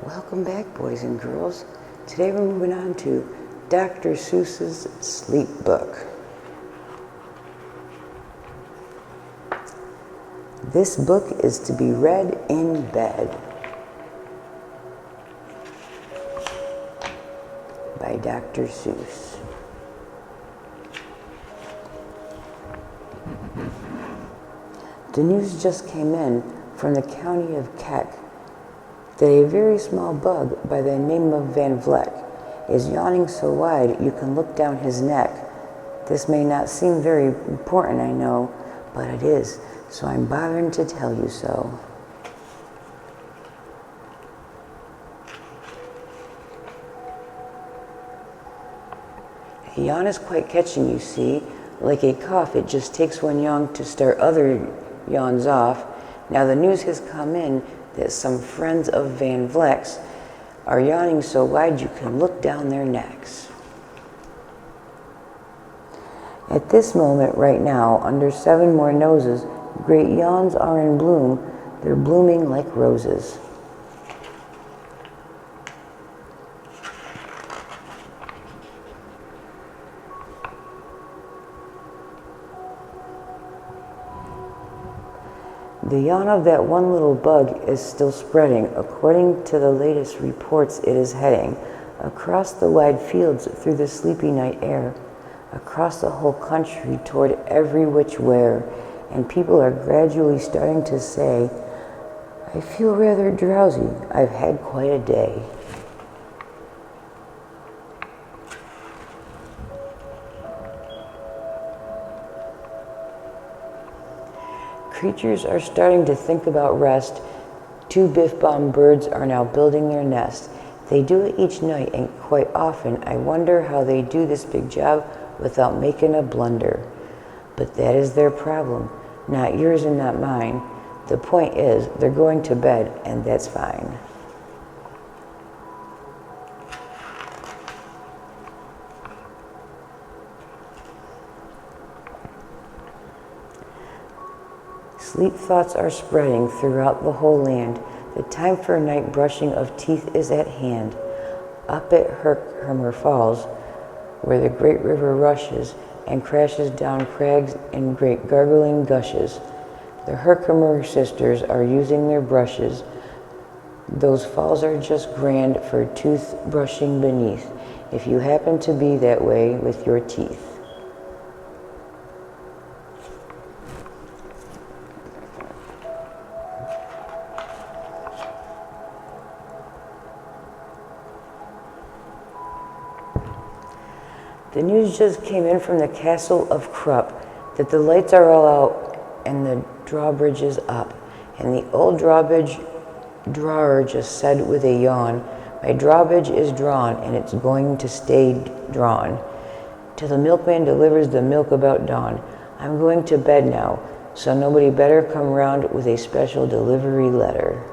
Welcome back, boys and girls. Today we're moving on to Dr. Seuss's Sleep Book. This book is to be read in bed by Dr. Seuss. The news just came in from the county of Keck that a very small bug by the name of Van Vleck is yawning so wide you can look down his neck. This may not seem very important, I know, but it is, so I'm bothering to tell you so. A yawn is quite catching, you see. Like a cough, it just takes one yawn to start other yawns off. Now the news has come in that some friends of Van Vleck's are yawning so wide you can look down their necks. At this moment right now, under 7 more noses, great yawns are in bloom. They're blooming like roses. The yawn of that one little bug is still spreading. According to the latest reports, it is heading across the wide fields through the sleepy night air, across the whole country toward every which where, and people are gradually starting to say, I feel rather drowsy. I've had quite a day. Creatures are starting to think about rest. 2 biff-bomb birds are now building their nest. They do it each night, and quite often I wonder how they do this big job without making a blunder. But that is their problem, not yours and not mine. The point is, they're going to bed, and that's fine. Sleep thoughts are spreading throughout the whole land. The time for night brushing of teeth is at hand. Up at Herkimer Falls, where the great river rushes and crashes down crags in great gargling gushes, the Herkimer sisters are using their brushes. Those falls are just grand for tooth brushing beneath, if you happen to be that way with your teeth. The news just came in from the castle of Krupp that the lights are all out and the drawbridge is up. And the old drawbridge drawer just said with a yawn, my drawbridge is drawn and it's going to stay drawn till the milkman delivers the milk about dawn. I'm going to bed now, so nobody better come round with a special delivery letter.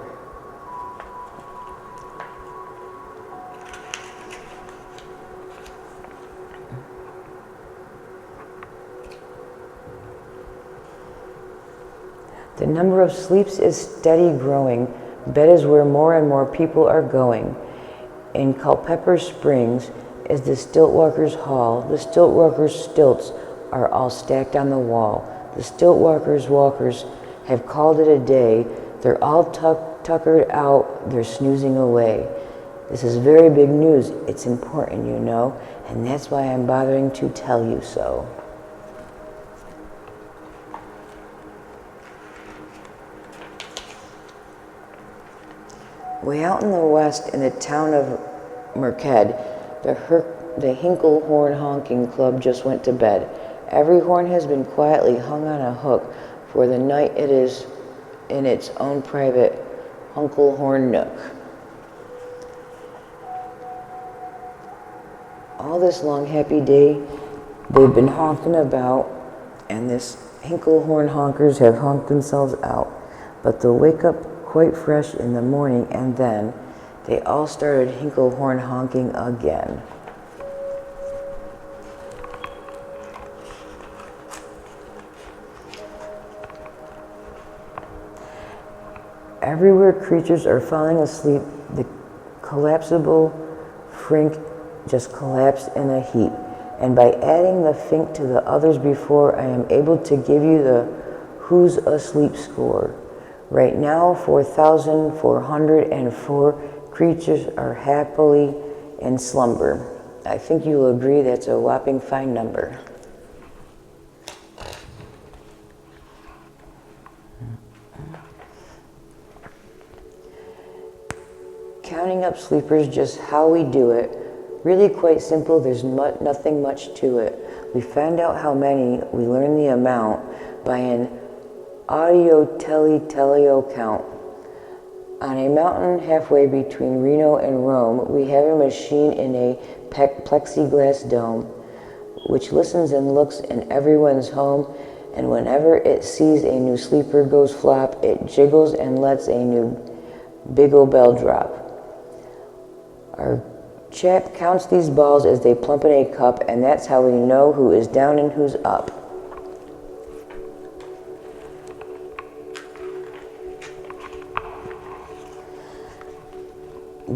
The number of sleeps is steady growing. Bed is where more and more people are going. In Culpeper Springs is the Stiltwalkers' Hall. The Stiltwalkers' stilts are all stacked on the wall. The Stiltwalkers' walkers have called it a day. They're all tuckered out. They're snoozing away. This is very big news. It's important, you know, and that's why I'm bothering to tell you so. Way out in the west, in the town of Merked, the Hinkle Horn Honking Club just went to bed. Every horn has been quietly hung on a hook for the night. It is in its own private Hunkle Horn nook. All this long happy day, they've been honking about, and this Hinkle Horn honkers have honked themselves out. But they'll wake up quite fresh in the morning, and then they all started Hinkle Horn honking again. Everywhere creatures are falling asleep, the collapsible frink just collapsed in a heap. And by adding the fink to the others before, I am able to give you the who's asleep score. Right now, 4,404 creatures are happily in slumber. I think you'll agree that's a whopping fine number. Counting up sleepers, just how we do it. Really quite simple, there's nothing much to it. We find out how many, we learn the amount by an audio-teleo count. On a mountain halfway between Reno and Rome, we have a machine in a plexiglass dome, which listens and looks in everyone's home, and whenever it sees a new sleeper goes flop, it jiggles and lets a new big ol' bell drop. Our chap counts these balls as they plump in a cup, and that's how we know who is down and who's up.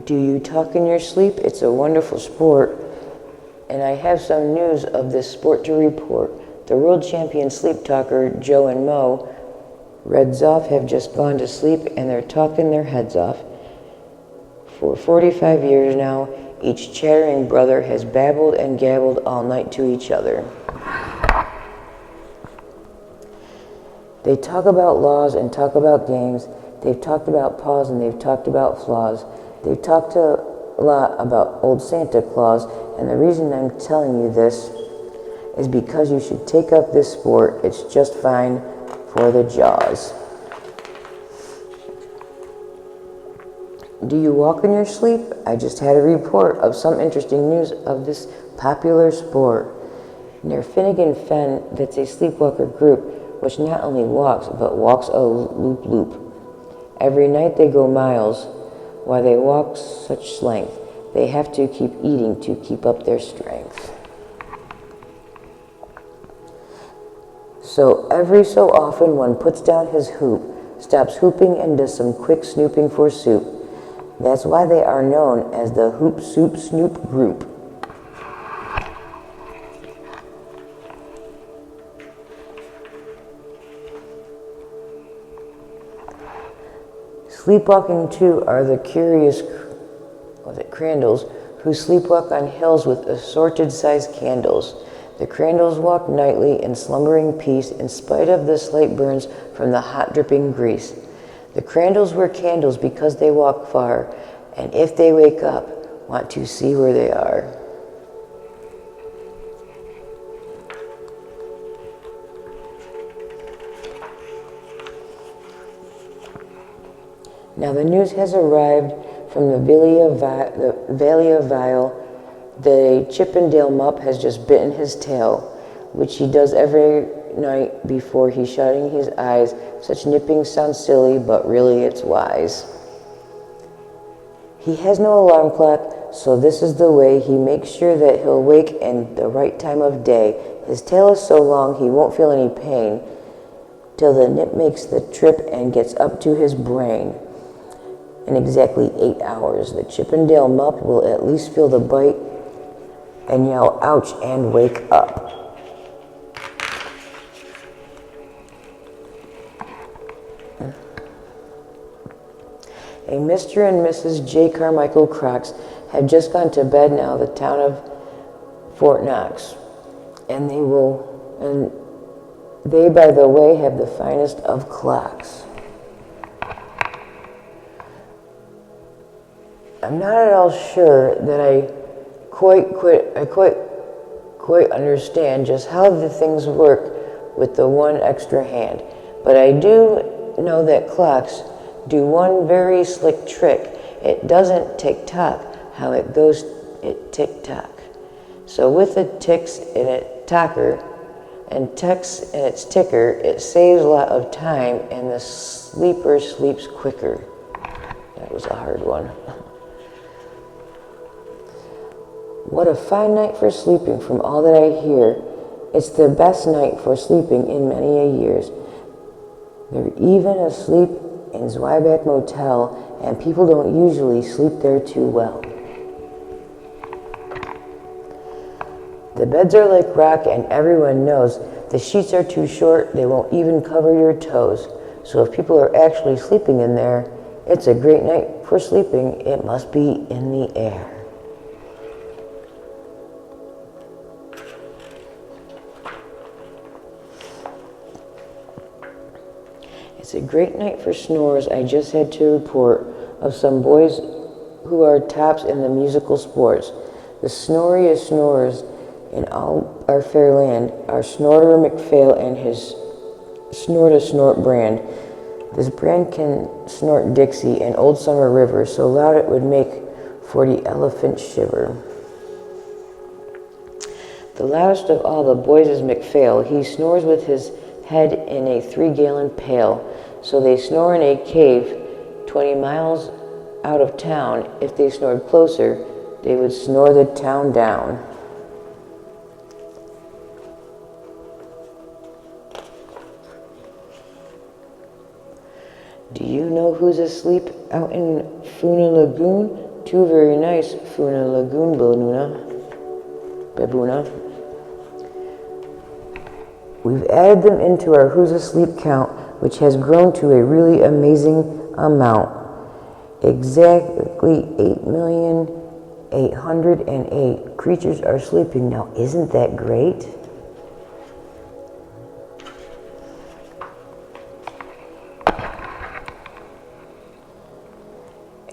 Do you talk in your sleep? It's a wonderful sport, and I have some news of this sport to report. The world champion sleep talker Joe and Mo Redzoff have just gone to sleep, and they're talking their heads off. For 45 years now, each chattering brother has babbled and gabbled all night to each other. They talk about laws and talk about games. They've talked about paws and they've talked about flaws. They've talked a lot about old Santa Claus, and the reason I'm telling you this is because you should take up this sport. It's just fine for the jaws. Do you walk in your sleep? I just had a report of some interesting news of this popular sport. Near Finnegan Fen, that's a sleepwalker group which not only walks, but walks a loop-loop. Every night they go miles. Why they walk such length? They have to keep eating to keep up their strength. So every so often one puts down his hoop, stops hooping and does some quick snooping for soup. That's why they are known as the Hoop Soup Snoop Group. Sleepwalking too are the curious Crandalls who sleepwalk on hills with assorted sized candles. The Crandalls walk nightly in slumbering peace in spite of the slight burns from the hot dripping grease. The Crandalls wear candles because they walk far, and if they wake up, want to see where they are. Now the news has arrived from the Valley of Vile. The Chippendale Mupp has just bitten his tail, which he does every night before he's shutting his eyes. Such nipping sounds silly, but really it's wise. He has no alarm clock, so this is the way he makes sure that he'll wake in the right time of day. His tail is so long he won't feel any pain till the nip makes the trip and gets up to his brain. In exactly 8 hours, the Chippendale Mupp will at least feel the bite and yell, ouch, and wake up. A Mr. and Mrs. J. Carmichael Crocs have just gone to bed now, the town of Fort Knox. And they, by the way, have the finest of clocks. I'm not at all sure that I quite understand just how the things work with the one extra hand, but I do know that clocks do one very slick trick. It doesn't tick-tock how it goes, it tick-tock. So with the ticks in its tocker and ticks in its ticker, it saves a lot of time and the sleeper sleeps quicker. That was a hard one. What a fine night for sleeping from all that I hear. It's the best night for sleeping in many a years. They're even asleep in Zweiback Motel, and people don't usually sleep there too well. The beds are like rock, and everyone knows the sheets are too short, they won't even cover your toes. So if people are actually sleeping in there, it's a great night for sleeping. It must be in the air. It's a great night for snores. I just had to report of some boys who are tops in the musical sports. The snoriest snorers in all our fair land are Snorter McPhail and his Snort-a-Snort brand. This brand can snort Dixie and Old Summer River so loud it would make 40 elephants shiver. The loudest of all the boys is McPhail. He snores with his head in a 3-gallon pail. So they snore in a cave 20 miles out of town. If they snored closer, they would snore the town down. Do you know who's asleep out in Funa Lagoon? Two very nice Funa Lagoon Babuna. We've added them into our Who's Asleep count, which has grown to a really amazing amount. Exactly 8,808,000 creatures are sleeping now. Isn't that great?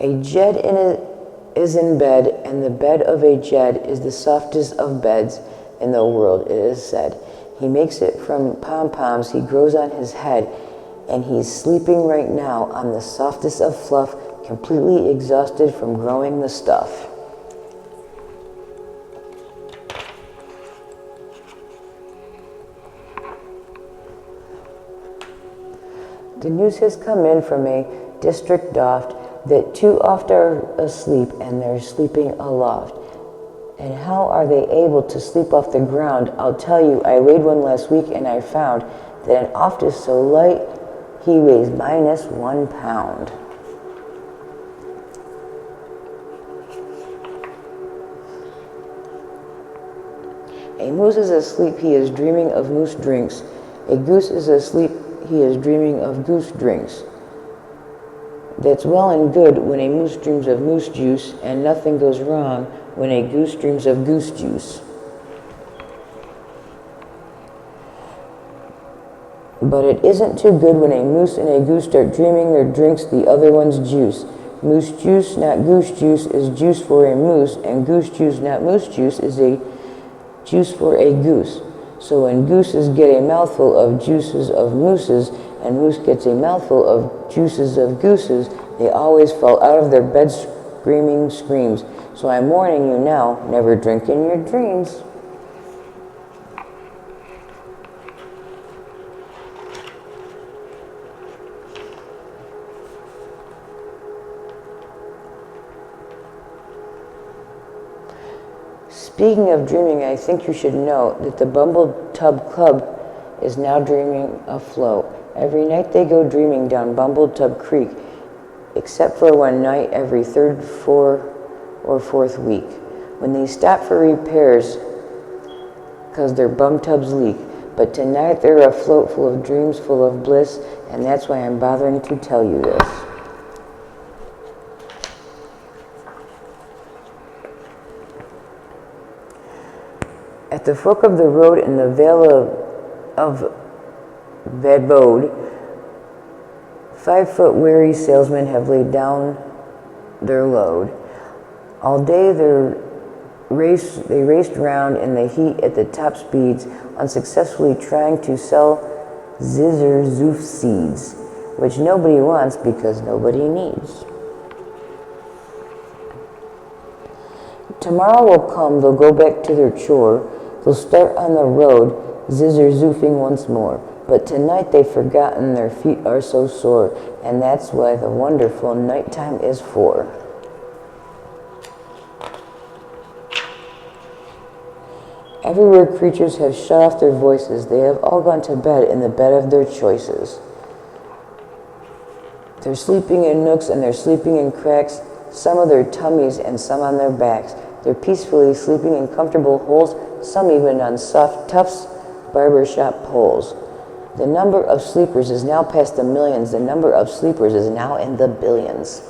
A jed is in bed, and the bed of a jed is the softest of beds in the world, it is said. He makes it from pom-poms he grows on his head, and he's sleeping right now on the softest of fluff, completely exhausted from growing the stuff. The news has come in from a district doft that 2 oft are asleep and they're sleeping aloft. And how are they able to sleep off the ground? I'll tell you, I weighed one last week and I found that an oft is so light, he weighs -1 pound. A moose is asleep, he is dreaming of moose drinks. A goose is asleep, he is dreaming of goose drinks. That's well and good when a moose dreams of moose juice, and nothing goes wrong when a goose dreams of goose juice. But it isn't too good when a moose and a goose start dreaming their drinks the other one's juice. Moose juice, not goose juice, is juice for a moose, and goose juice, not moose juice, is a juice for a goose. So when gooses get a mouthful of juices of mooses, and moose gets a mouthful of juices of gooses, they always fall out of their beds screaming screams. So I'm warning you now, never drink in your dreams. Speaking of dreaming, I think you should know that the Bumble Tub Club is now dreaming afloat. Every night they go dreaming down Bumble Tub Creek, except for one night every 3rd, 4th, or 4th week, when they stop for repairs because their bum tubs leak. But tonight they're afloat full of dreams, full of bliss, and that's why I'm bothering to tell you this. At the fork of the road in the Vale of Vadbode, 5-foot weary salesmen have laid down their load. All day they raced around in the heat at the top speeds, unsuccessfully trying to sell zizzer zoof seeds, which nobody wants because nobody needs. Tomorrow will come, they'll go back to their chore. They'll start on the road, zizzer zoofing once more. But tonight they've forgotten their feet are so sore, and that's why the wonderful nighttime is for. Everywhere creatures have shut off their voices, they have all gone to bed in the bed of their choices. They're sleeping in nooks and they're sleeping in cracks, some of their tummies and some on their backs. They're peacefully sleeping in comfortable holes, some even on soft tufts, barbershop poles. The number of sleepers is now past the millions. The number of sleepers is now in the billions.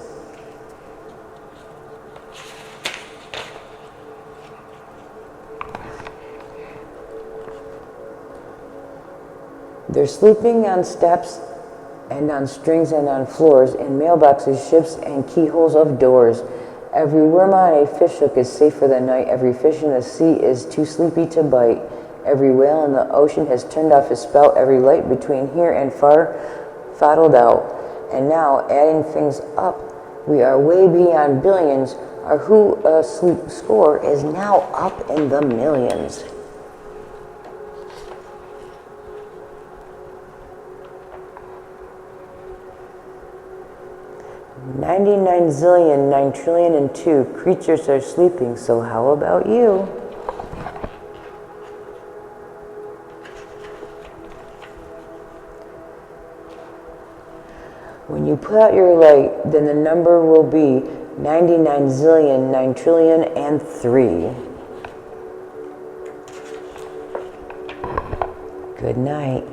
They're sleeping on steps and on strings and on floors, in mailboxes, ships, and keyholes of doors. Every worm on a fish hook is safe for the night. Every fish in the sea is too sleepy to bite. Every whale in the ocean has turned off his spout. Every light between here and far throttled out. And now, adding things up, we are way beyond billions. Our who asleep score is now up in the millions. $99 zillion, 9 trillion and 2 creatures are sleeping, so how about you? When you put out your light, then the number will be 99 zillion, 9 trillion and 3. Good night.